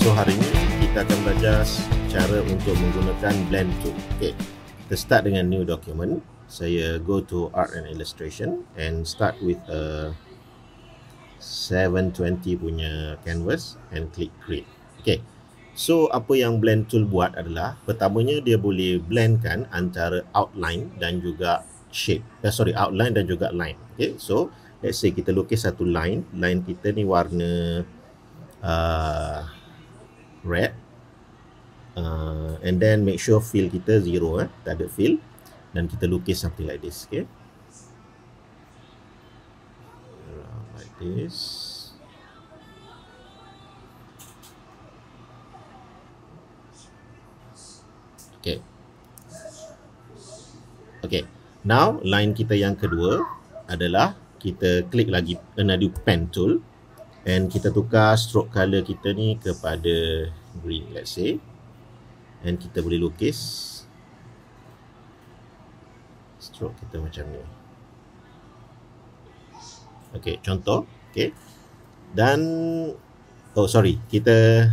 So hari ini kita akan belajar cara untuk menggunakan blend tool. Okay, kita start dengan new document. Saya go to art and illustration and start with a 720 punya canvas and click create. Okay, so apa yang blend tool buat adalah pertamanya dia boleh blendkan antara outline dan juga shape. Outline dan juga line. Okay, so let's say kita lukis satu line. Line kita ni warna red, and then make sure fill kita zero, tak ada fill, dan kita lukis something like this. Okay, like this. Okay, now line kita yang kedua adalah kita klik lagi another pen tool and kita tukar stroke color kita ni kepada green, let's say, and kita boleh lukis stroke kita macam ni. Okay, contoh. Okay, dan kita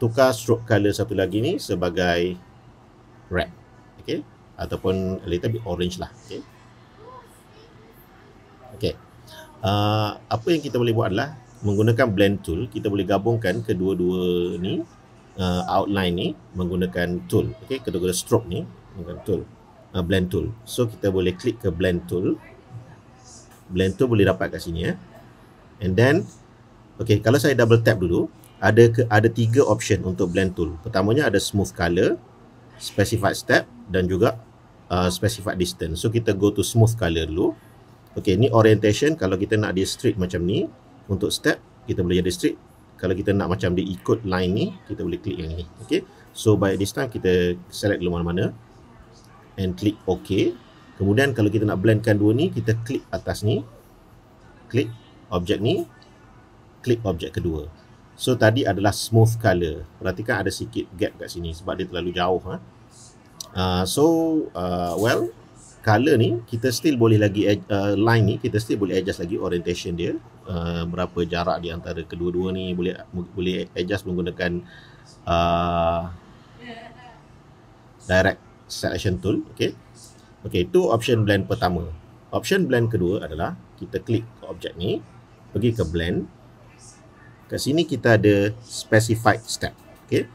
tukar stroke color satu lagi ni sebagai red. Okay, ataupun a little bit orange lah. Okay, okay. Apa yang kita boleh buat adalah menggunakan blend tool, kita boleh gabungkan kedua-dua ni, outline ni menggunakan tool. Okay, kedua-dua stroke ni menggunakan tool, blend tool. So kita boleh klik ke blend tool. Blend tool boleh dapat kat sini, and then okay, kalau saya double tap dulu, ada tiga option untuk blend tool. Pertamanya ada smooth color, specified step dan juga specified distance. So kita go to smooth color dulu. Okay, ni orientation. Kalau kita nak dia straight macam ni, untuk step kita boleh jadi straight. Kalau kita nak macam dia ikut line ni, kita boleh klik yang ni. Okay, so by this time kita select dulu mana-mana and klik OK. Kemudian kalau kita nak blendkan dua ni, kita klik atas ni, klik objek ni, klik objek kedua. So tadi adalah smooth color. Perhatikan ada sikit gap kat sini sebab dia terlalu jauh. Well, color ni kita still boleh lagi line ni kita still boleh adjust lagi orientation dia, berapa jarak di antara kedua-dua ni, boleh adjust menggunakan direct selection tool. Okay, itu option blend pertama. Option blend kedua adalah kita klik ke objek ni, pergi ke blend. Kat sini kita ada specified step. Okay,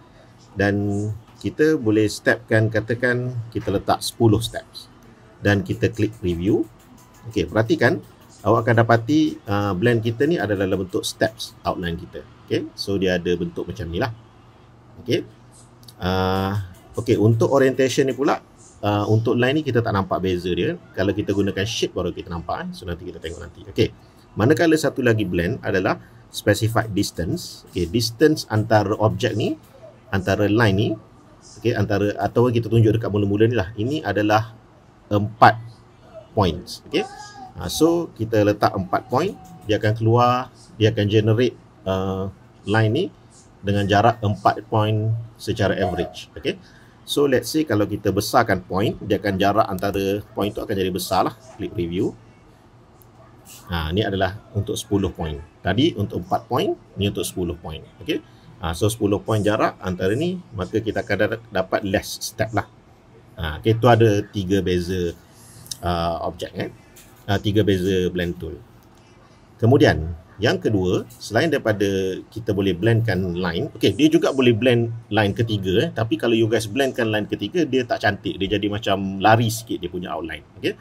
dan kita boleh stepkan, katakan kita letak 10 steps dan kita klik preview. Okay, perhatikan, awak akan dapati blend kita ni adalah dalam bentuk steps outline kita. Okay, so dia ada bentuk macam ni lah. Okay, okay, untuk orientation ni pula, untuk line ni kita tak nampak beza dia. Kalau kita gunakan shape baru kita nampak. So nanti kita tengok nanti. Okay, manakala satu lagi blend adalah specified distance. Okay, distance antara objek ni, antara line ni, okay, antara, atau kita tunjuk dekat mula-mula ni lah, ini adalah 4 points. Okay, so kita letak 4 point, dia akan keluar, dia akan generate line ni dengan jarak 4 point secara average. Okay, so let's say kalau kita besarkan point, dia akan jarak antara point tu akan jadi besar lah. Klik preview. Ni adalah untuk 10 point. Tadi untuk 4 point, ni untuk 10 point. Okay, so 10 point jarak antara ni, maka kita akan dapat less step lah. Okay, tu ada 3 beza objek, 3 beza blend tool. Kemudian yang kedua, selain daripada kita boleh blendkan line, okay, dia juga boleh blend line ketiga, tapi kalau you guys blendkan line ketiga, dia tak cantik, dia jadi macam lari sikit dia punya outline. Okay,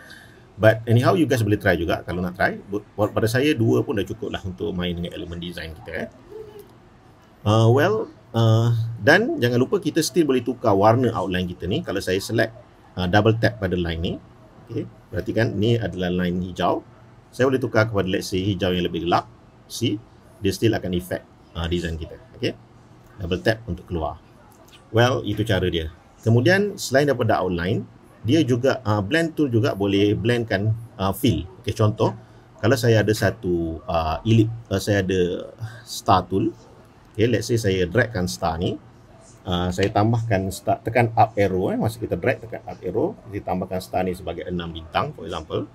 but anyhow you guys boleh try juga kalau nak try. Pada saya 2 pun dah cukup lah untuk main dengan elemen design kita. Dan jangan lupa kita still boleh tukar warna outline kita ni. Kalau saya select double tap pada line ni, okay, perhatikan ni adalah line hijau. Saya boleh tukar kepada let's say hijau yang lebih gelap. See, dia still akan effect design kita. Okay, double tap untuk keluar. Well, itu cara dia. Kemudian selain daripada outline, dia juga blend tool juga boleh blendkan fill. Okay, contoh, kalau saya ada satu saya ada star tool. Okay, let's say saya dragkan star ni, saya tambahkan star, tekan up arrow, masa kita drag tekan up arrow, kita tambahkan star ni sebagai 6 bintang for example.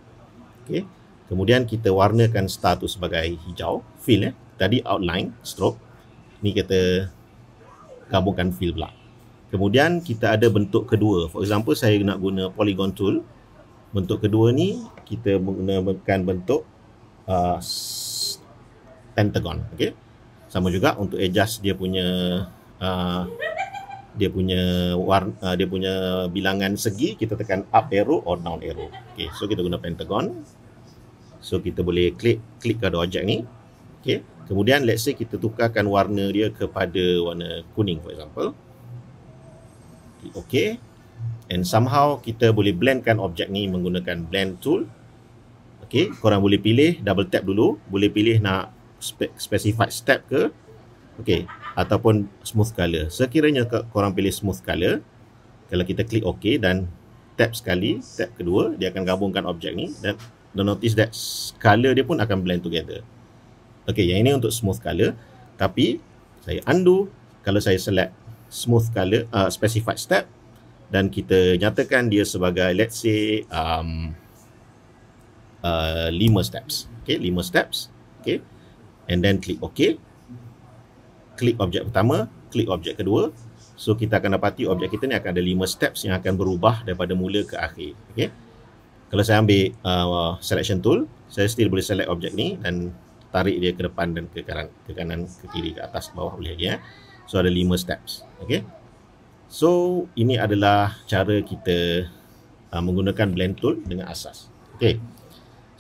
Okay, kemudian kita warnakan star tu sebagai hijau, fill. Tadi outline, stroke, ni kita gabungkan fill pula. Kemudian kita ada bentuk kedua. For example, saya nak guna polygon tool. Bentuk kedua ni kita menggunakan bentuk pentagon. Okay. Sama juga untuk adjust dia punya dia punya bilangan segi, kita tekan up arrow or down arrow. Okay, so kita guna pentagon. So kita boleh klik pada objek ni. Okay. Kemudian let's say kita tukarkan warna dia kepada warna kuning for example. Klik OK. And somehow kita boleh blendkan objek ni menggunakan blend tool. Okay, korang boleh pilih double tap dulu, boleh pilih nak specified step ke, okay, ataupun smooth color. Sekiranya korang pilih smooth color, kalau kita klik OK dan tap sekali, tap kedua, dia akan gabungkan objek ni dan notice that color dia pun akan blend together. Okay, yang ini untuk smooth color. Tapi saya undo kalau saya select smooth color, specified step, dan kita nyatakan dia sebagai let's say 5 steps. Okay, 5 steps. Okay, and then klik OK. Klik objek pertama, klik objek kedua. So kita akan dapati objek kita ni akan ada 5 steps yang akan berubah daripada mula ke akhir. Okay, kalau saya ambil selection tool, saya still boleh select objek ni dan tarik dia ke depan dan ke kanan, ke kiri, ke atas, ke bawah boleh lagi. So ada 5 steps. Okay, so ini adalah cara kita menggunakan blend tool dengan asas. Okay,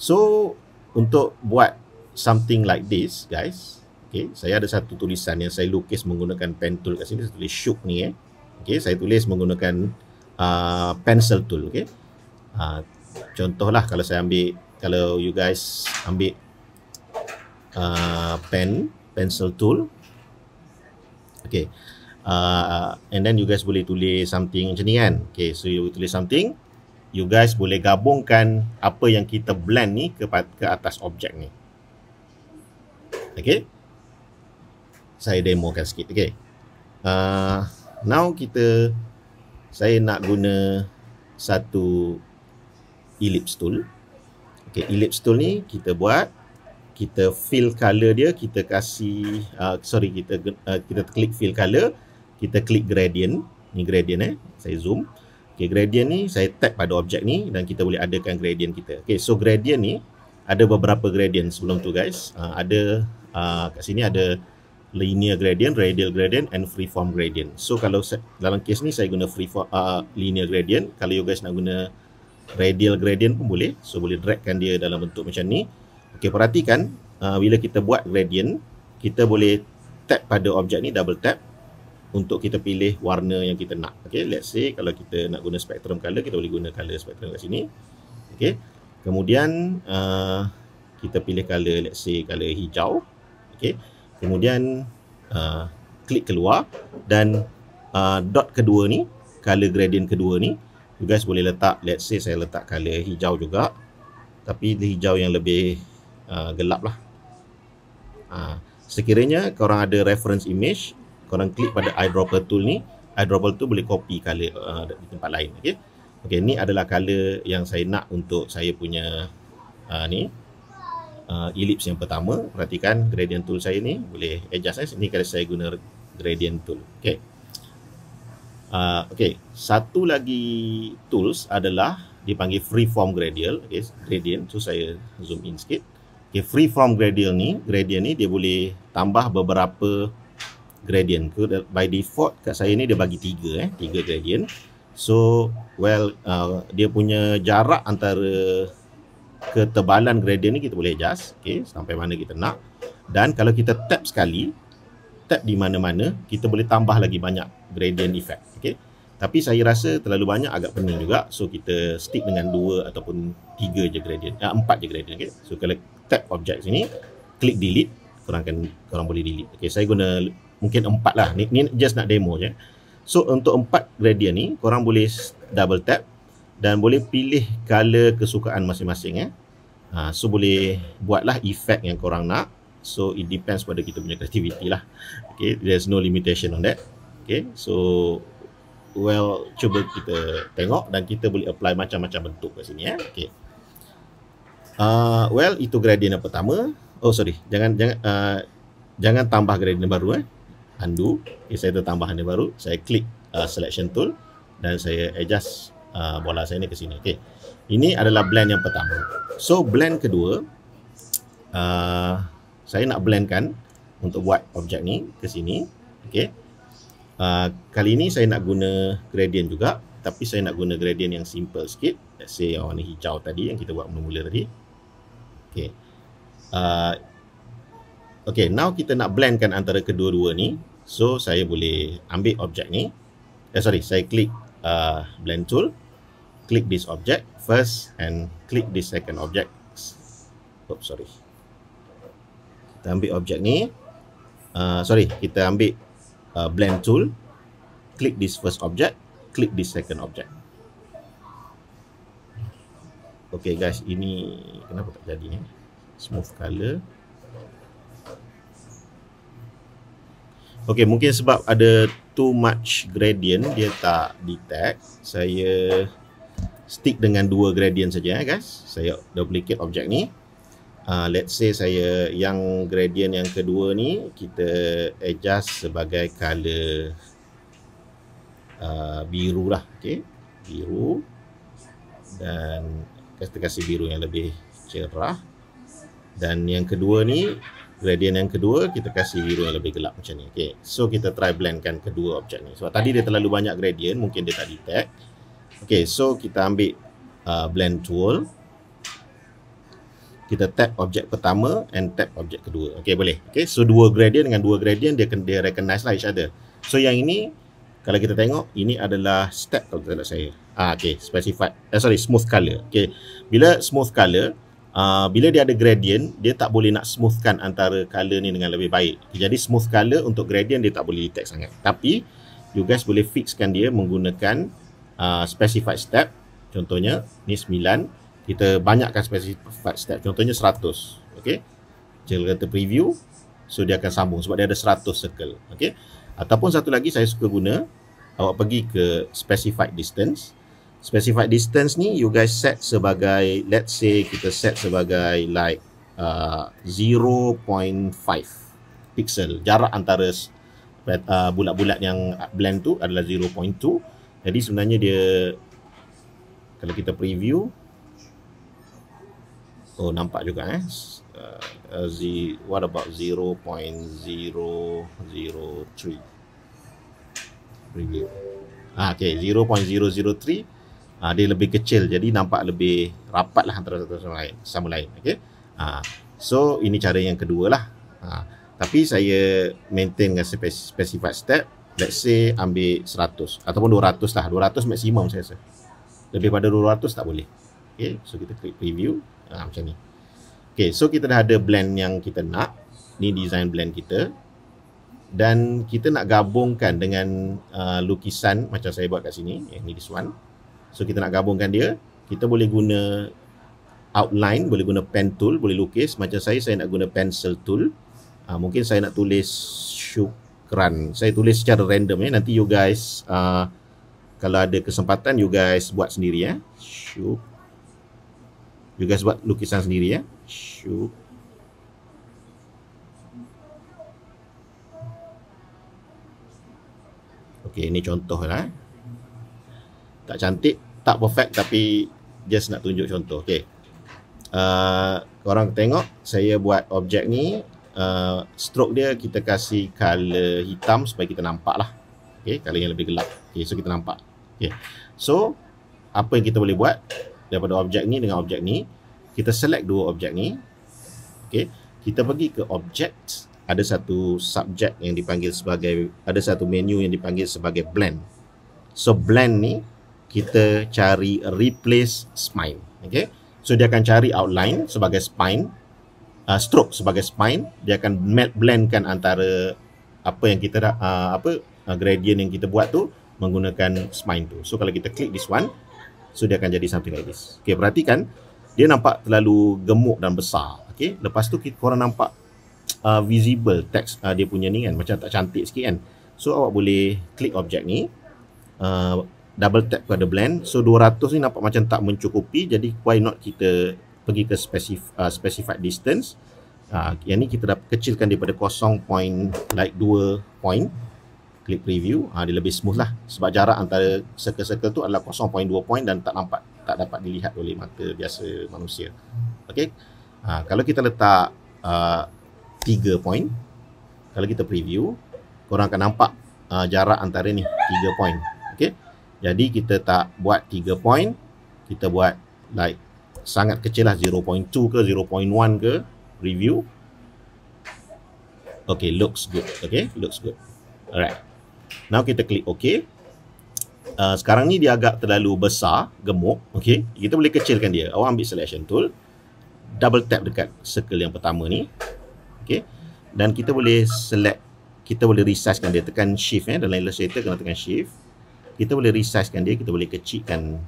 so untuk buat something like this guys, okay, saya ada satu tulisan yang saya lukis menggunakan pen tool kat sini. Saya tulis shook ni. Okay, saya tulis menggunakan pencil tool. Okay, contohlah kalau saya ambil, kalau you guys ambil pencil tool. Okay, and then you guys boleh tulis something macam ni kan. Okay, so you tulis something, you guys boleh gabungkan apa yang kita blend ni ke atas objek ni. Okay, saya demokan sikit. Okay, now saya nak guna satu ellipse tool. Okay, ellipse tool ni kita fill color dia, kita kasih kita klik fill color, kita klik gradient. Ni gradient saya zoom. Okay, gradient ni saya tap pada objek ni dan kita boleh adakan gradient kita. Okay, so gradient ni ada beberapa gradient sebelum tu guys. Kat sini ada linear gradient, radial gradient and freeform gradient. So kalau dalam case ni saya guna linear gradient. Kalau you guys nak guna radial gradient pun boleh. So boleh dragkan dia dalam bentuk macam ni. Okay, perhatikan bila kita buat gradient, kita boleh tap pada objek ni, double tap untuk kita pilih warna yang kita nak. Okay, let's say kalau kita nak guna spectrum color, kita boleh guna color spectrum kat sini. Okay, kemudian kita pilih color, let's say color hijau. Okay, kemudian klik keluar dan dot kedua ni, color gradient kedua ni, you guys boleh letak, let's say saya letak color hijau juga, tapi hijau yang lebih gelap lah. Sekiranya korang ada reference image, korang klik pada eyedropper tool ni, eyedropper tool boleh copy color di tempat lain. Okay, okay, ni adalah color yang saya nak untuk saya punya ellipse yang pertama. Perhatikan gradient tool saya ni boleh adjust. Ni kalau saya guna gradient tool. Okay, okay, satu lagi tools adalah dipanggil freeform gradient. Okay, gradient. So saya zoom in sikit. Okay, freeform gradient ni dia boleh tambah beberapa gradient. By default kat saya ni dia bagi 3 gradient. So dia punya jarak antara ketebalan gradient ni kita boleh adjust. Okay, sampai mana kita nak. Dan kalau kita tap sekali, tap di mana-mana, kita boleh tambah lagi banyak gradient effect. Okay, tapi saya rasa terlalu banyak agak pening juga. So kita stick dengan 2 ataupun 3 je gradient, 4 je gradient. Okay, so kalau tap objek sini, klik delete, korang boleh delete. Okay, saya guna mungkin 4 lah. Ni just nak demo je. So untuk 4 gradient ni, korang boleh double tap dan boleh pilih color kesukaan masing-masing. So boleh buatlah efek yang korang nak. So it depends pada kita punya creativity lah. Okay, there's no limitation on that. Okay, so cuba kita tengok dan kita boleh apply macam-macam bentuk kat sini. Okay, itu gradient yang pertama. Oh sorry, jangan tambah gradient baru. undo. Okay, saya tambah dia baru. Saya klik selection tool dan saya adjust bola saya ni ke sini. Okay. Ini adalah blend yang pertama. So blend kedua, saya nak blendkan untuk buat objek ni ke sini. Okay. Kali ini saya nak guna gradient juga, tapi saya nak guna gradient yang simple sikit. Let's say yang warna hijau tadi yang kita buat mula-mula tadi. Okay. Okay, now kita nak blendkan antara kedua-dua ni. So saya boleh ambil objek ni. Saya klik blend tool, click this object first and click this second object. Oops, sorry. Kita ambil objek ni. Kita ambil blend tool, click this first object, click this second object. Okay guys, ini kenapa tak jadi ni? Smooth color. Okay, mungkin sebab ada too much gradient, dia tak detect. Saya stick dengan dua gradient saja guys. Saya duplicate objek ni. Let's say saya yang gradient yang kedua ni kita adjust sebagai color biru lah. Okay, biru, dan kita kasih biru yang lebih cerah. Dan yang kedua ni, gradient yang kedua kita kasih biru yang lebih gelap macam ni. Okay, so kita try blendkan kedua objek ni. Sebab tadi dia terlalu banyak gradient, mungkin dia tak detect. Okay, so kita ambil blend tool, kita tap objek pertama and tap objek kedua. Okay, boleh. Okay, so dua gradient dengan dua gradient dia recognize lah each other. So yang ini, kalau kita tengok, ini adalah step kalau tak saya. Okay, specified. Smooth color. Okay, bila smooth color, bila dia ada gradient, dia tak boleh nak smoothkan antara color ni dengan lebih baik. Jadi smooth color untuk gradient dia tak boleh detect sangat. Tapi you guys boleh fixkan dia menggunakan specified step. Contohnya ni 9, kita banyakkan specified step. Contohnya 100. Okay, jika kita preview, so dia akan sambung sebab dia ada 100 circle. Okay, ataupun satu lagi saya suka guna, awak pergi ke specified distance. Specified distance ni you guys set sebagai, let's say kita set sebagai like 0.5 pixel. Jarak antara bulat-bulat yang blend tu adalah 0.2. Jadi sebenarnya dia, kalau kita preview, oh nampak juga what about 0.003 preview. Okay, 0.003. Dia lebih kecil, jadi nampak lebih rapat lah antara satu sama lain. Okay. So ini cara yang kedua lah. Tapi saya maintain dengan specified step. Let's say ambil 100 ataupun 200 lah. 200 maksimum saya rasa. Lebih pada 200 tak boleh. Okay, so kita klik preview. Macam ni. Okay, so kita dah ada blend yang kita nak. Ni design blend kita. Dan kita nak gabungkan dengan lukisan macam saya buat kat sini. Yang ni, this one. So kita nak gabungkan dia, kita boleh guna outline, boleh guna pen tool, boleh lukis. Macam saya nak guna pencil tool. Mungkin saya nak tulis syukran. Saya tulis secara random ya. Nanti you guys kalau ada kesempatan you guys buat sendiri ya. You guys buat lukisan sendiri ya. Okay, ini contoh lah. Tak cantik, tak perfect, tapi just nak tunjuk contoh. Okay, korang tengok saya buat objek ni, stroke dia kita kasih color hitam supaya kita nampak lah. Okay, color yang lebih gelap. Okay, so kita nampak. Okay, so apa yang kita boleh buat daripada objek ni dengan objek ni, kita select dua objek ni. Okay, kita pergi ke object, ada satu subject yang dipanggil sebagai, ada satu menu yang dipanggil sebagai blend. So blend ni kita cari replace spine. Okay, so dia akan cari outline sebagai spine, stroke sebagai spine. Dia akan blendkan antara apa yang kita gradient yang kita buat tu menggunakan spine tu. So kalau kita klik this one, so dia akan jadi something like this. Okay, perhatikan dia nampak terlalu gemuk dan besar. Okay, lepas tu korang nampak visible text dia punya ni kan, macam tak cantik sikit kan. So awak boleh klik objek ni, double tap pada blend. So 200 ni nampak macam tak mencukupi, jadi why not kita pergi ke specified distance, Yang ni kita dah kecilkan daripada 0.2 point. Klik preview, dia lebih smooth lah sebab jarak antara circle-circle tu adalah 0.2 point dan tak dapat dilihat oleh mata biasa manusia. Okey. Kalau kita letak 3 point, kalau kita preview, korang akan nampak jarak antara ni 3 point. Okey. Jadi kita tak buat 3 point, kita buat like sangat kecil lah, 0.2 ke 0.1 ke, review. Okay, looks good. Okay, looks good. Alright. Now kita klik OK. Sekarang ni dia agak terlalu besar, gemuk. Okay, kita boleh kecilkan dia. Awak ambil selection tool, double tap dekat circle yang pertama ni. Okay, dan kita boleh select, kita boleh resizekan dia. Tekan shift dalam Illustrator kena tekan shift. Kita boleh resizekan dia, kita boleh kecilkan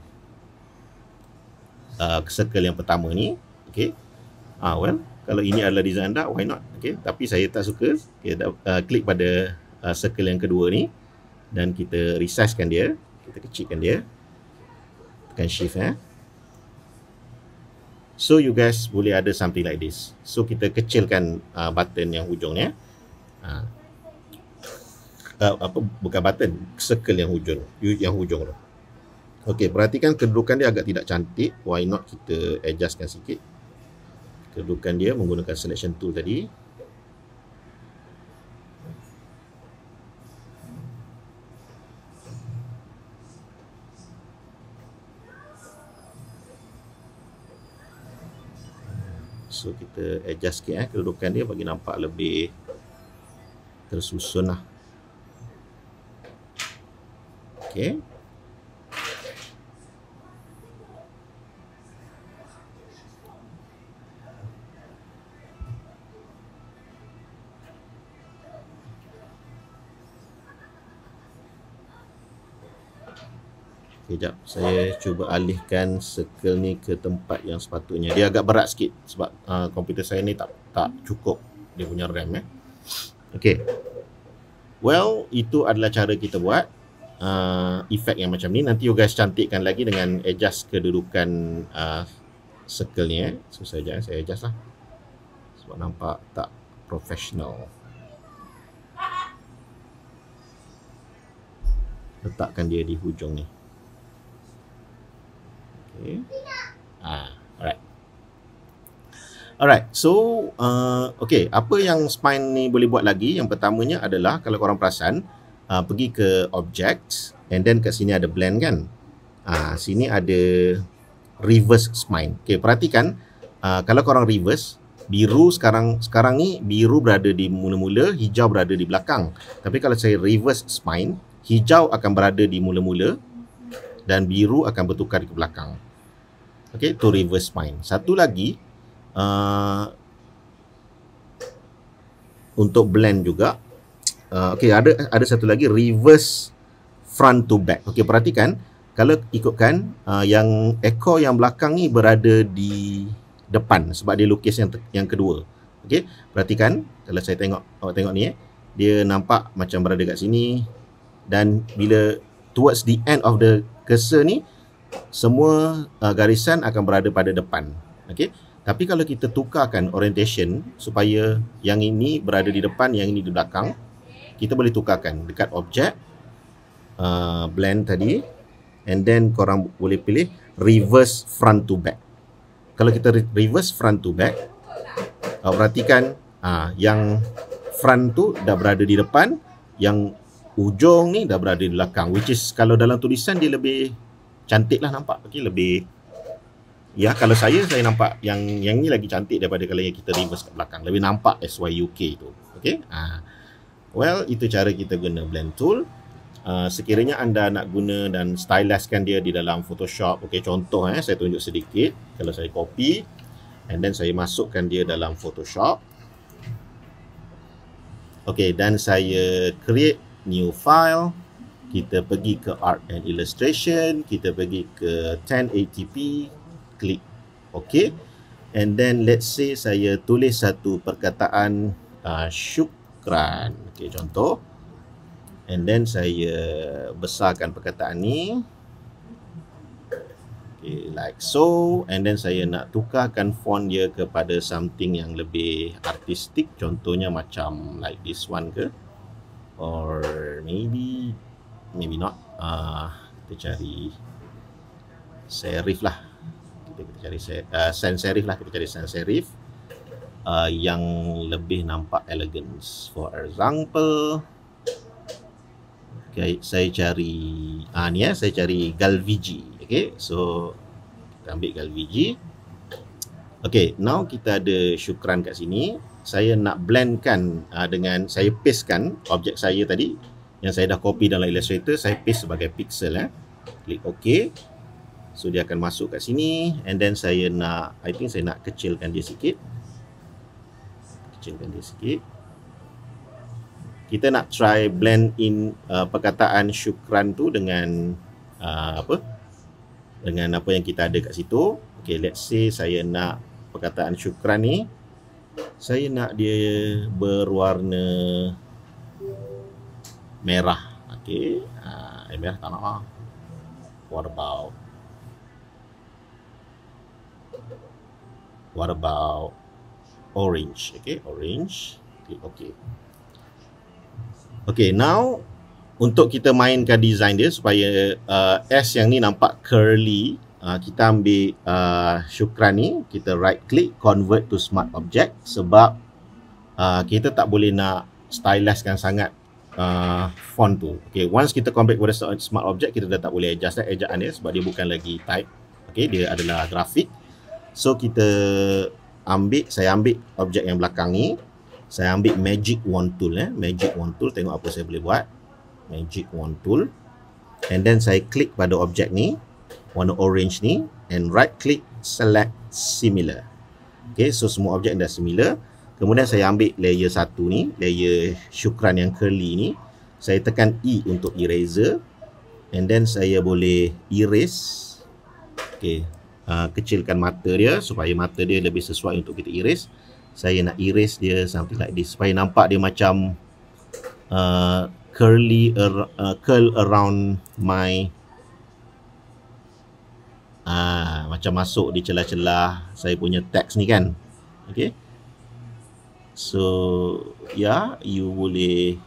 circle yang pertama ni. Okay, well, kalau ini adalah design anda, why not? Okay, tapi saya tak suka. Okay, klik pada circle yang kedua ni dan kita resizekan dia, kita kecilkan dia, tekan shift So you guys boleh ada something like this. So kita kecilkan button yang hujungnya, bukan button, circle yang hujung tu. Okey, perhatikan kedudukan dia agak tidak cantik. Why not kita adjustkan sikit kedudukan dia menggunakan selection tool tadi. So kita adjust sikit kedudukan dia bagi nampak lebih tersusun lah. Okay. Sekejap, saya cuba alihkan circle ni ke tempat yang sepatutnya. Dia agak berat sikit sebab komputer saya ni tak cukup dia punya RAM Okay. Well, itu adalah cara kita buat efek yang macam ni. Nanti you guys cantikkan lagi dengan adjust kedudukan circle ni So saya adjust lah sebab nampak tak professional. Letakkan dia di hujung ni. Okay. Alright. So, okay. Apa yang spine ni boleh buat lagi? Yang pertamanya adalah, kalau korang perasan, pergi ke object, and then kat sini ada blend kan? Sini ada reverse spine. Okay, perhatikan. Kalau korang reverse, biru sekarang ni, biru berada di mula-mula, hijau berada di belakang. Tapi kalau saya reverse spine, hijau akan berada di mula-mula, dan biru akan bertukar ke belakang. Okay, to reverse spine. Satu lagi, untuk blend juga. Okay, ada satu lagi, reverse front to back. Okay, perhatikan. Kalau ikutkan, yang ekor yang belakang ni berada di depan sebab dia lukis yang kedua. Okay, perhatikan. Kalau saya awak tengok ni, dia nampak macam berada kat sini. Dan bila towards the end of the cursor ni, semua garisan akan berada pada depan. Okay. Tapi kalau kita tukarkan orientation supaya yang ini berada di depan, yang ini di belakang, kita boleh tukarkan dekat object, blend tadi, and then korang boleh pilih reverse front to back. Kalau kita reverse front to back, perhatikan yang front tu dah berada di depan, yang ujung ni dah berada di belakang, which is kalau dalam tulisan dia lebih cantik lah nampak. Okay, lebih, ya, kalau saya nampak yang ni lagi cantik daripada kalau yang kita reverse kat belakang, lebih nampak SYUK tu. Okay, well, itu cara kita guna blend tool. Sekiranya anda nak guna dan styliskan dia di dalam Photoshop, okay, contoh saya tunjuk sedikit. Kalau saya copy and then saya masukkan dia dalam Photoshop, okay, dan saya create new file. Kita pergi ke Art and Illustration, kita pergi ke 1080p, klik OK, and then let's say saya tulis satu perkataan syukran, okay, contoh, and then saya besarkan perkataan ni, Okay, like so, and then saya nak tukarkan font dia kepada something yang lebih artistik, contohnya macam like this one ke, or maybe not. Kita cari serif lah, kita cari sans serif lah, kita cari sans serif yang lebih nampak elegance. For example, okay, saya cari ni saya cari Galvigi. Okay, so kita ambil Galvigi. Okay, now kita ada Syukran kat sini. Saya nak blendkan dengan, saya pastekan objek saya tadi yang saya dah copy dalam Illustrator, saya paste sebagai pixel. Klik OK. So dia akan masuk kat sini, and then saya nak, I think saya nak kecilkan dia sikit. Kita nak try blend in perkataan Syukran tu dengan dengan apa yang kita ada kat situ. Okay, let's say saya nak perkataan Syukran ni, saya nak dia berwarna merah. Okay, merah tak nak lah. What about orange? Okay, orange. Klik OK. Okay, now untuk kita mainkan design dia supaya S yang ni nampak curly, kita ambil Syukran ni, kita right click, convert to smart object, sebab kita tak boleh nak stylizekan sangat font tu. Okay, once kita convert kepada smart object, kita dah tak boleh adjust ejaan dia sebab dia bukan lagi type. Okay, dia adalah grafik. So saya ambil objek yang belakang ni, saya ambil magic wand tool. Magic wand tool, tengok apa saya boleh buat. Magic wand tool, and then saya klik pada objek ni, warna orange ni, and right click, select similar. Okay, so semua objek dah similar. Kemudian saya ambil layer 1 ni, layer Syukran yang curly ni, saya tekan E untuk eraser, and then saya boleh erase. Okay, kecilkan mata dia supaya mata dia lebih sesuai untuk kita erase. Saya nak erase dia something like this supaya nampak dia macam curl around my macam masuk di celah-celah saya punya teks ni kan. Okay, so you boleh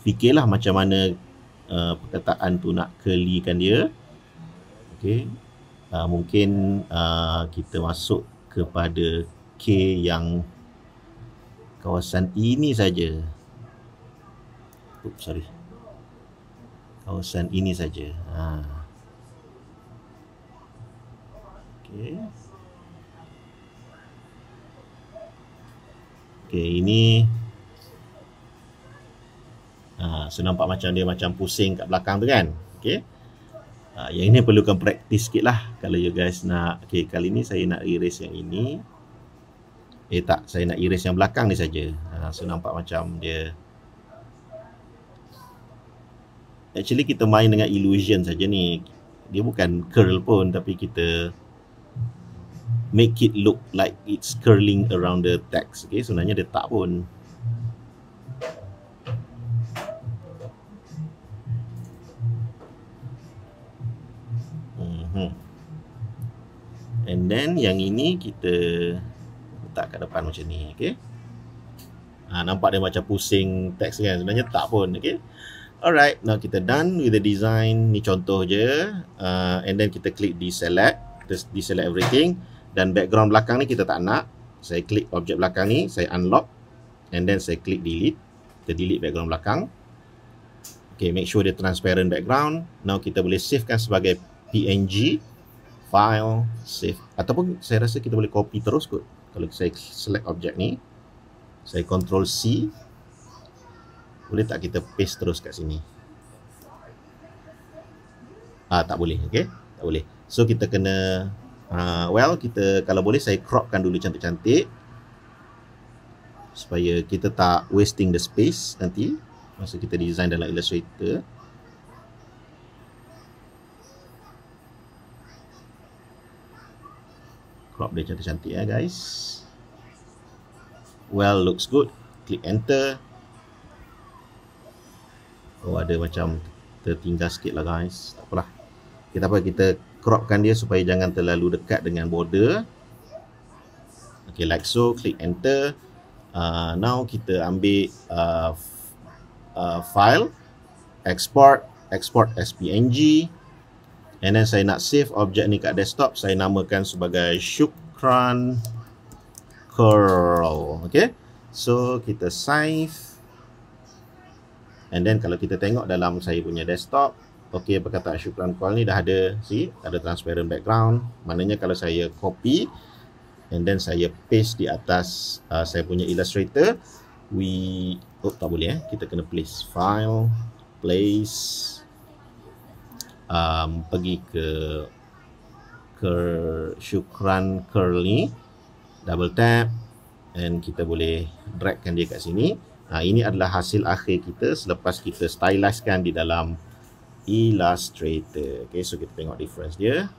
fikirlah macam mana perkataan tu nak curlykan dia. Okay, mungkin kita masuk kepada K yang kawasan ini saja. Kawasan ini saja. Okay, ini so nampak macam dia macam pusing kat belakang tu kan. Okay, yang ini perlukan praktis sikit lah kalau you guys nak. Okay, kali ni saya nak erase yang ini. Saya nak erase yang belakang ni saja. So nampak macam dia, actually kita main dengan illusion saja ni. Dia bukan curl pun, tapi kita make it look like it's curling around the text. Okay, sebenarnya dia tak pun. And then yang ini kita letak kat depan macam ni. Okay, nampak dia macam pusing teks kan, sebenarnya tak pun. Okay, alright, now kita done with the design. Ni contoh je. And then kita klik deselect, kita deselect everything. Dan background belakang ni kita tak nak. Saya klik objek belakang ni, saya unlock, and then saya klik delete. Kita delete background belakang. Okay, make sure dia transparent background. Now kita boleh savekan sebagai PNG, file, save. Ataupun saya rasa kita boleh copy terus kot. Kalau saya select objek ni, saya Ctrl C, boleh tak kita paste terus kat sini? Tak boleh. Okay, tak boleh. So kita kena kita kalau boleh saya cropkan dulu cantik-cantik supaya kita tak wasting the space nanti masa kita design dalam Illustrator. Crop dia cantik-cantik ya guys. Well, looks good. Klik enter. Oh, ada macam tertinggal sikit lah guys. Tak apalah. Kita cropkan dia supaya jangan terlalu dekat dengan border. Okay, like so, klik enter. Now kita ambil file, export as PNG, and then saya nak save objek ni kat desktop. Saya namakan sebagai Shukran Curl. Okay, so kita save, and then kalau kita tengok dalam saya punya desktop, okay, perkataan Shukran Curl ni dah ada, see, ada transparent background. Maknanya kalau saya copy and then saya paste di atas saya punya Illustrator, tak boleh kita kena place file, place, pergi ke Shukran Curl ni, double tap, and kita boleh dragkan dia kat sini. Ini adalah hasil akhir kita selepas kita stylizekan di dalam Illustrator. Okay, so kita tengok difference dia.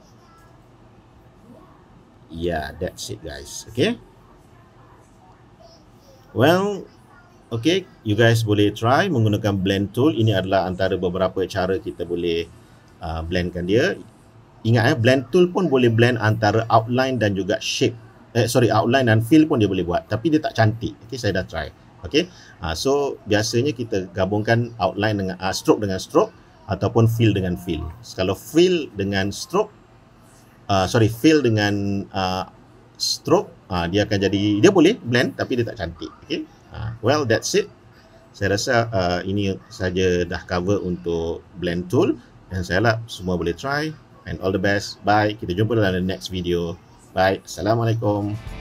Yeah, that's it guys. Okay, well, okay, you guys boleh try menggunakan blend tool. Ini adalah antara beberapa cara kita boleh blendkan dia. Ingat blend tool pun boleh blend antara outline dan juga shape. Outline dan fill pun dia boleh buat, tapi dia tak cantik. Okay, saya dah try. Okay, so biasanya kita gabungkan outline dengan stroke dengan stroke, ataupun fill dengan fill. Kalau fill dengan stroke, fill dengan stroke, dia akan jadi, dia boleh blend tapi dia tak cantik. Okay, well, that's it. Saya rasa ini saja dah cover untuk blend tool, dan saya harap semua boleh try, and all the best. Bye, kita jumpa dalam the next video. Bye, Assalamualaikum.